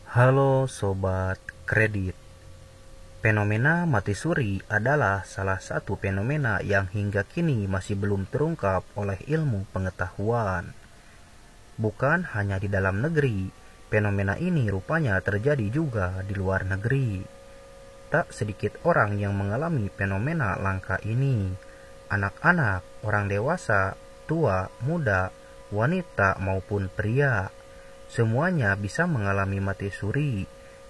Halo Sobat Kredit. Fenomena mati suri adalah salah satu fenomena yang hingga kini masih belum terungkap oleh ilmu pengetahuan. Bukan hanya di dalam negeri, fenomena ini rupanya terjadi juga di luar negeri. Tak sedikit orang yang mengalami fenomena langka ini. Anak-anak, orang dewasa, tua, muda, wanita maupun pria. Semuanya bisa mengalami mati suri,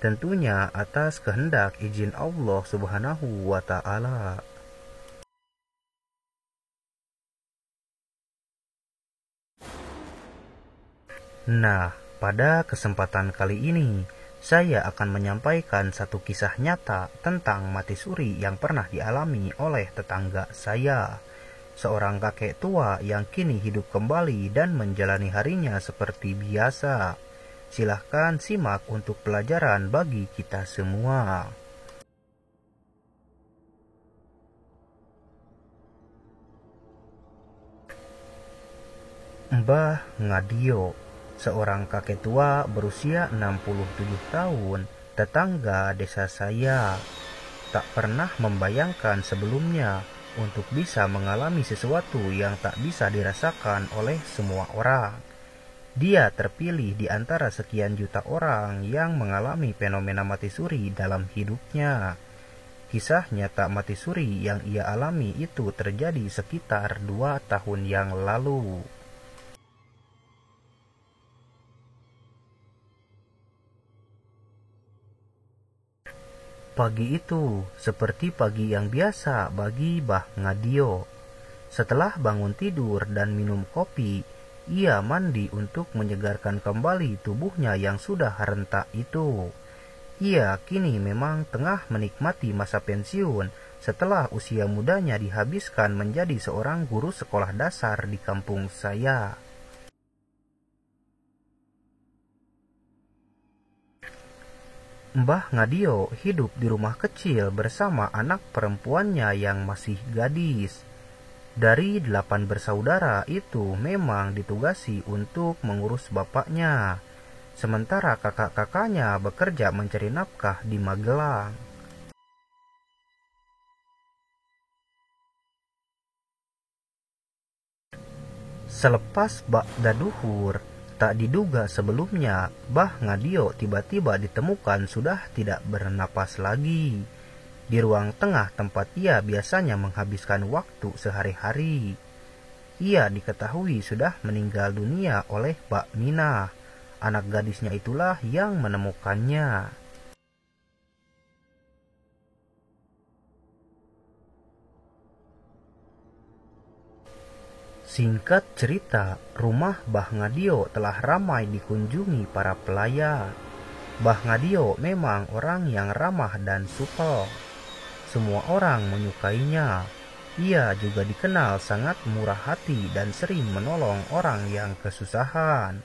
tentunya atas kehendak izin Allah Subhanahu wa Ta'ala. Nah, pada kesempatan kali ini, saya akan menyampaikan satu kisah nyata tentang mati suri yang pernah dialami oleh tetangga saya. Seorang kakek tua yang kini hidup kembali dan menjalani harinya seperti biasa. Silahkan simak untuk pelajaran bagi kita semua. Mbah Ngadio, seorang kakek tua berusia 67 tahun, tetangga desa saya, tak pernah membayangkan sebelumnya untuk bisa mengalami sesuatu yang tak bisa dirasakan oleh semua orang. Dia terpilih di antara sekian juta orang yang mengalami fenomena mati suri dalam hidupnya. Kisah nyata mati suri yang ia alami itu terjadi sekitar 2 tahun yang lalu. Pagi itu seperti pagi yang biasa bagi Mbah Ngadio. Setelah bangun tidur dan minum kopi, ia mandi untuk menyegarkan kembali tubuhnya yang sudah rentak itu. Ia kini memang tengah menikmati masa pensiun setelah usia mudanya dihabiskan menjadi seorang guru sekolah dasar di kampung saya. Mbah Ngadio hidup di rumah kecil bersama anak perempuannya yang masih gadis. Dari 8 bersaudara itu memang ditugasi untuk mengurus bapaknya, sementara kakak-kakaknya bekerja mencari nafkah di Magelang. Selepas ba'da duhur, tak diduga sebelumnya, Mbah Ngadio tiba-tiba ditemukan sudah tidak bernapas lagi. Di ruang tengah tempat ia biasanya menghabiskan waktu sehari-hari. Ia diketahui sudah meninggal dunia oleh Mbak Minah. Anak gadisnya itulah yang menemukannya. Singkat cerita, rumah Mbah Ngadio telah ramai dikunjungi para pelayat. Mbah Ngadio memang orang yang ramah dan supel. Semua orang menyukainya. Ia juga dikenal sangat murah hati dan sering menolong orang yang kesusahan.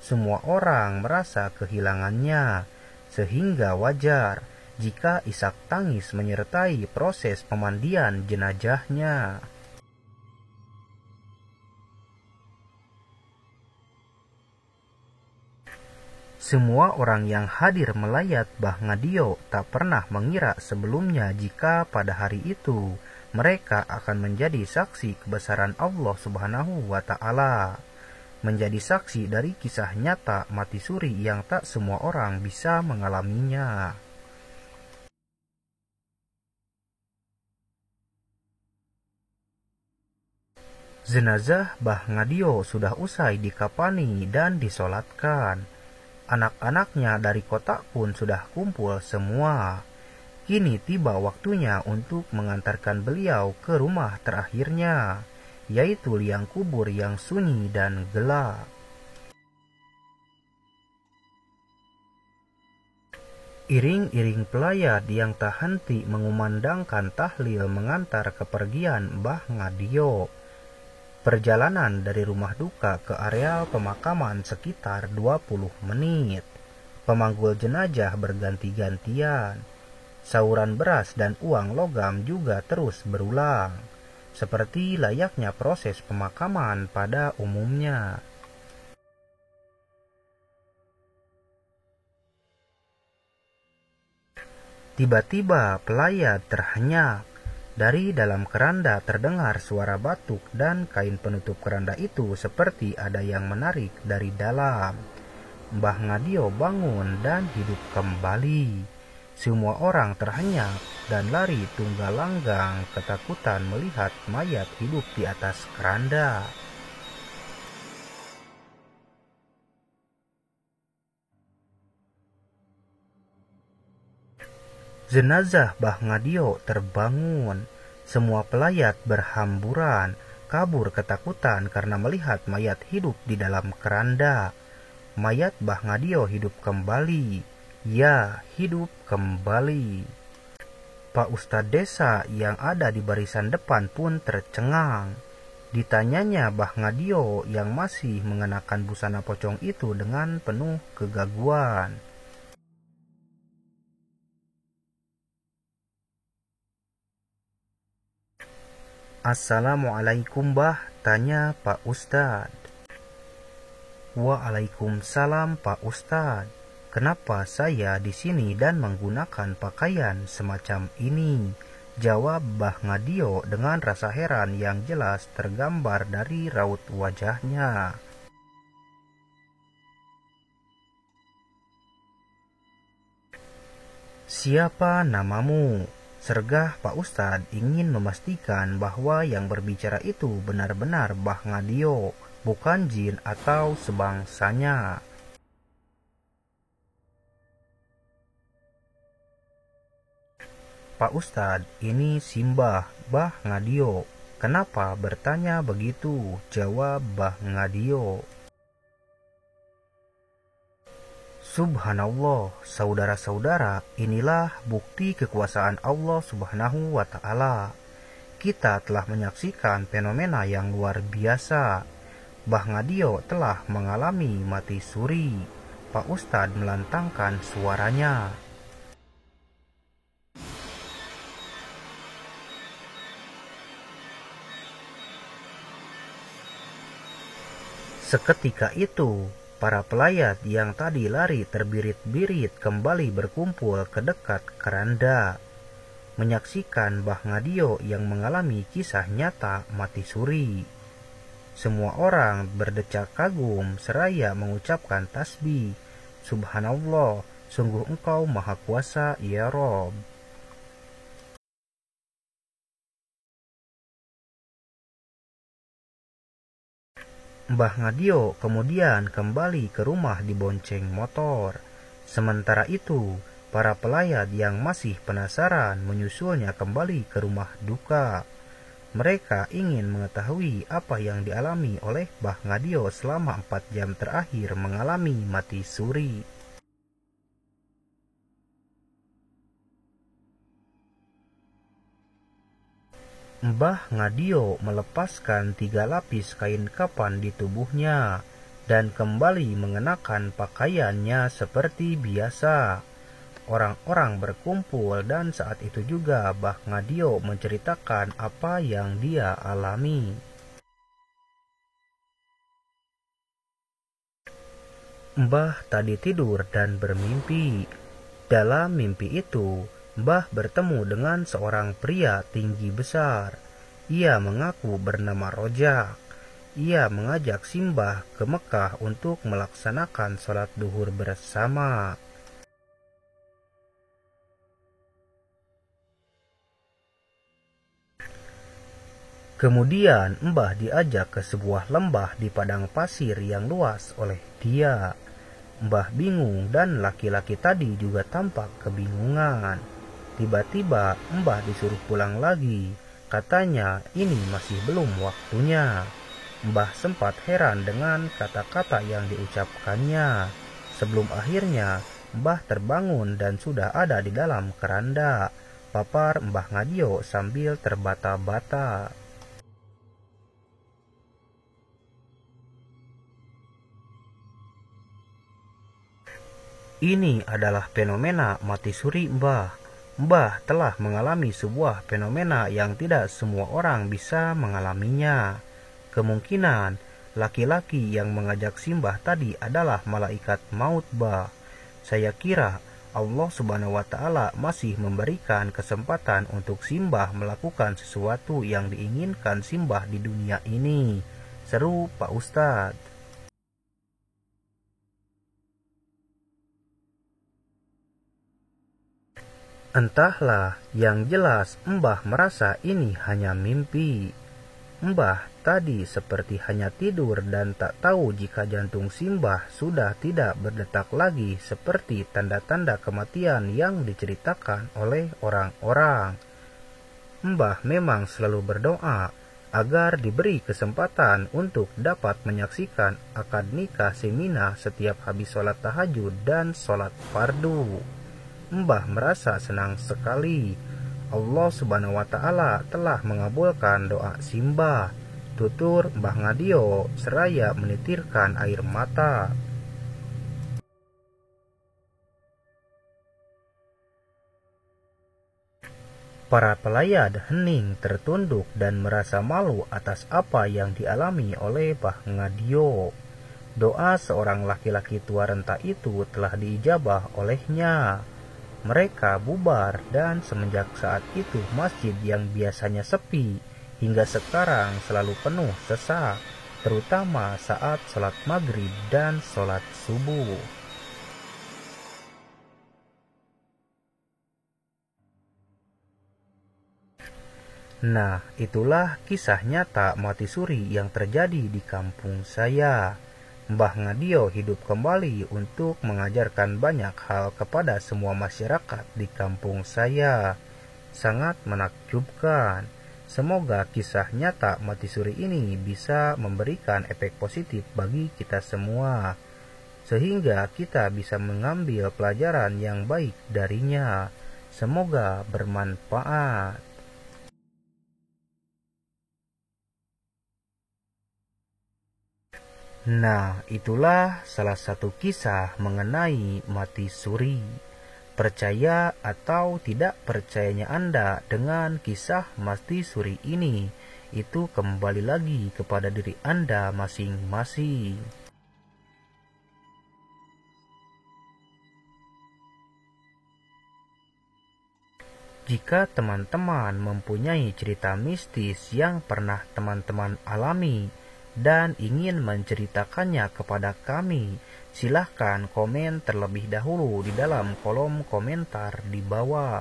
Semua orang merasa kehilangannya, sehingga wajar jika isak tangis menyertai proses pemandian jenazahnya. Semua orang yang hadir melayat Mbah Ngadio tak pernah mengira sebelumnya jika pada hari itu mereka akan menjadi saksi kebesaran Allah Subhanahu wa Ta'ala, menjadi saksi dari kisah nyata mati suri yang tak semua orang bisa mengalaminya. Jenazah Mbah Ngadio sudah usai dikafani dan disolatkan. Anak-anaknya dari kota pun sudah kumpul semua. Kini tiba waktunya untuk mengantarkan beliau ke rumah terakhirnya, yaitu liang kubur yang sunyi dan gelap. Iring-iring pelayat yang tak henti mengumandangkan tahlil mengantar kepergian Mbah Ngadio. Perjalanan dari rumah duka ke areal pemakaman sekitar 20 menit. Pemanggul jenazah berganti-gantian. Sauran beras dan uang logam juga terus berulang, seperti layaknya proses pemakaman pada umumnya. Tiba-tiba pelayat terhenyak. Dari dalam keranda terdengar suara batuk dan kain penutup keranda itu seperti ada yang menarik dari dalam. Mbah Ngadio bangun dan hidup kembali. Semua orang terhenyak dan lari tunggal langgang ketakutan melihat mayat hidup di atas keranda. Jenazah Mbah Ngadio terbangun. Semua pelayat berhamburan, kabur ketakutan karena melihat mayat hidup di dalam keranda. Mayat Mbah Ngadio hidup kembali. Ya, hidup kembali. Pak Ustadz desa yang ada di barisan depan pun tercengang. Ditanyanya Mbah Ngadio yang masih mengenakan busana pocong itu dengan penuh kegaguan. Assalamualaikum Mbah, tanya Pak Ustadz. Waalaikumsalam Pak Ustadz. Kenapa saya di sini dan menggunakan pakaian semacam ini? Jawab Mbah Ngadio dengan rasa heran yang jelas tergambar dari raut wajahnya. Siapa namamu? Sergah Pak Ustadz ingin memastikan bahwa yang berbicara itu benar-benar Mbah Ngadio, bukan jin atau sebangsanya. Pak Ustadz, ini Simbah, Mbah Ngadio. Kenapa bertanya begitu? Jawab Mbah Ngadio. Subhanallah, saudara-saudara, inilah bukti kekuasaan Allah Subhanahu wa Ta'ala. Kita telah menyaksikan fenomena yang luar biasa. Mbah Ngadio telah mengalami mati suri. Pak Ustadz melantangkan suaranya. Seketika itu, para pelayat yang tadi lari terbirit-birit kembali berkumpul ke dekat keranda, menyaksikan Mbah Ngadio yang mengalami kisah nyata mati suri. Semua orang berdecak kagum seraya mengucapkan tasbih. Subhanallah, sungguh Engkau Maha Kuasa ya Rob. Mbah Ngadio kemudian kembali ke rumah dibonceng motor. Sementara itu, para pelayat yang masih penasaran menyusulnya kembali ke rumah duka. Mereka ingin mengetahui apa yang dialami oleh Mbah Ngadio selama 4 jam terakhir mengalami mati suri. Mbah Ngadio melepaskan 3 lapis kain kafan di tubuhnya dan kembali mengenakan pakaiannya seperti biasa. Orang-orang berkumpul dan saat itu juga Mbah Ngadio menceritakan apa yang dia alami. Mbah tadi tidur dan bermimpi. Dalam mimpi itu, Mbah bertemu dengan seorang pria tinggi besar. Ia mengaku bernama Rojak. Ia mengajak Simbah ke Mekah untuk melaksanakan sholat duhur bersama. Kemudian Mbah diajak ke sebuah lembah di padang pasir yang luas oleh dia. Mbah bingung dan laki-laki tadi juga tampak kebingungan. Tiba-tiba Mbah disuruh pulang lagi. Katanya ini masih belum waktunya. Mbah sempat heran dengan kata-kata yang diucapkannya. Sebelum akhirnya Mbah terbangun dan sudah ada di dalam keranda. Papar Mbah Ngadio sambil terbata-bata. Ini adalah fenomena mati suri Mbah. Mbah telah mengalami sebuah fenomena yang tidak semua orang bisa mengalaminya. Kemungkinan laki-laki yang mengajak Simbah tadi adalah malaikat maut Mbah. Saya kira Allah Subhanahu wa Ta'ala masih memberikan kesempatan untuk Simbah melakukan sesuatu yang diinginkan Simbah di dunia ini. Seru Pak Ustadz. Entahlah, yang jelas Mbah merasa ini hanya mimpi. Mbah tadi seperti hanya tidur dan tak tahu jika jantung Simbah sudah tidak berdetak lagi seperti tanda-tanda kematian yang diceritakan oleh orang-orang. Mbah memang selalu berdoa agar diberi kesempatan untuk dapat menyaksikan akad nikah Semina setiap habis sholat tahajud dan sholat fardu. Mbah merasa senang sekali. Allah Subhanahu wa Ta'ala telah mengabulkan doa Simbah. Tutur Mbah Ngadio seraya menitirkan air mata. Para pelayat hening tertunduk dan merasa malu atas apa yang dialami oleh Mbah Ngadio. Doa seorang laki-laki tua renta itu telah diijabah olehnya. Mereka bubar dan semenjak saat itu masjid yang biasanya sepi hingga sekarang selalu penuh sesak, terutama saat sholat maghrib dan sholat subuh. Nah, itulah kisah nyata mati suri yang terjadi di kampung saya. Mbah Ngadio hidup kembali untuk mengajarkan banyak hal kepada semua masyarakat di kampung saya. Sangat menakjubkan. Semoga kisah nyata mati suri ini bisa memberikan efek positif bagi kita semua, sehingga kita bisa mengambil pelajaran yang baik darinya. Semoga bermanfaat. Nah, itulah salah satu kisah mengenai mati suri. Percaya atau tidak percayanya Anda dengan kisah mati suri ini, itu kembali lagi kepada diri Anda masing-masing. Jika teman-teman mempunyai cerita mistis yang pernah teman-teman alami dan ingin menceritakannya kepada kami, silahkan komen terlebih dahulu di dalam kolom komentar di bawah.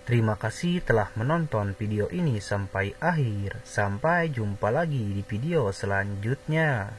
Terima kasih telah menonton video ini sampai akhir. Sampai jumpa lagi di video selanjutnya.